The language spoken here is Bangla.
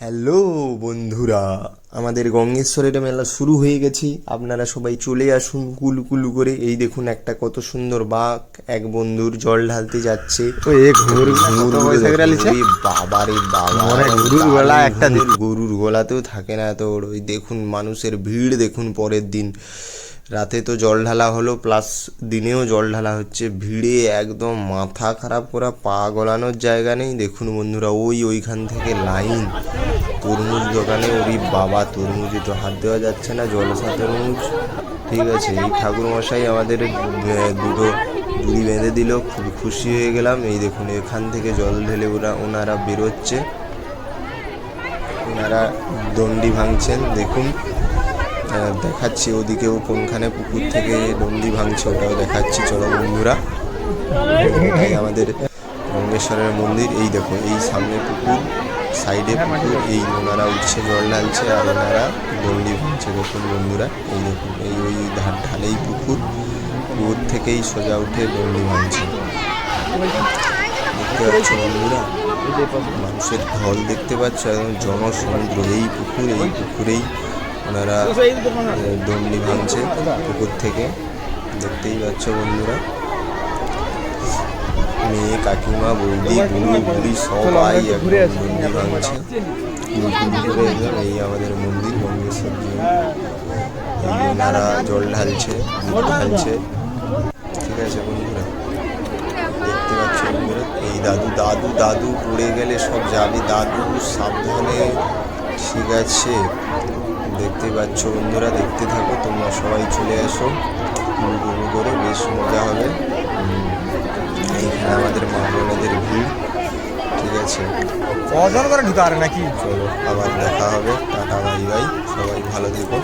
হ্যালো বন্ধুরা, আমাদের গঙ্গেশ্বরের মেলা শুরু হয়ে গেছে। আপনারা সবাই চলে আসুন কুলু কুলু করে। এই দেখুন একটা কত সুন্দর বাঘ এক বন্ধুর জল ঢালতে যাচ্ছে। বাবারে বাবা, গরুর গলাতেও থাকে না এত বড়। ওই দেখুন মানুষের ভিড় দেখুন। পরের দিন রাতে তো জল ঢালা হলো, প্লাস দিনেও জল ঢালা হচ্ছে। ভিড়ে একদম মাথা খারাপ করা, পা গলানোর জায়গা নেই। দেখুন বন্ধুরা, ওইখান থেকে লাইন। তরমুজ দোকানে ওরি বাবা, তরমুজে তো হাত দেওয়া যাচ্ছে না, জলসা তরমুজ। ঠিক আছে, এই ঠাকুরমশাই আমাদের দুটো দড়ি বেঁধে দিল, খুব খুশি হয়ে গেলাম। এই দেখুন এখান থেকে জল ঢেলে ওনারা বেরোচ্ছে, ওনারা দণ্ডি ভাঙছেন। দেখুন দেখাচ্ছি ওদিকেও কোনখানে পুকুর থেকে দণ্ডি ভাঙছে, ওটাও দেখাচ্ছি। চলো বন্ধুরা, এটাই আমাদের গঙ্গেশ্বরের মন্দির। এই দেখো, এই সামনে পুকুর, সাইডে পুকুর, এই ওনারা উঠছে জল ঢালছে আর ওনারা দণ্ডি ভাঙছে। দেখুন বন্ধুরা, এই দেখুন ওই ঢালেই পুকুর থেকেই সোজা উঠে দণ্ডি ভাঙছে। দেখতে পাচ্ছ বন্ধুরা, মানুষের ঢল দেখতে পাচ্ছ, একদম জনসমুদ্র। এই পুকুরেই ওনারা দণ্ডি ভাঙছে পুকুর থেকে। দেখতেই পাচ্ছ বন্ধুরা, মেয়ে, কাকিমা, বৌদি, বুড়ো বুড়ি সবাই একদম দণ্ডি ভাঙছে। এই আমাদের মন্দির গঙ্গেশ্বর। এই ওনারা জল ঢালছে, দুধ ঢালছে। ঠিক আছে বন্ধুরা, দেখতে পাচ্ছ বন্ধুরা, এই দাদু পড়ে গেলে সব যাবে। দাদু সাবধানে। ঠিক আছে, দেখতে পাচ্ছ বন্ধুরা, দেখতে থাকো তোমরা, সবাই চলে আসো গুরু করে, বেশ মজা হবে। এইখানে আমাদের মা বোনেদের ভিড়। ঠিক আছে, অজন করে ঢুকারে নাকি। চলো আবার দেখা হবে, টাটা বাই বাই, সবাই ভালো থেকো।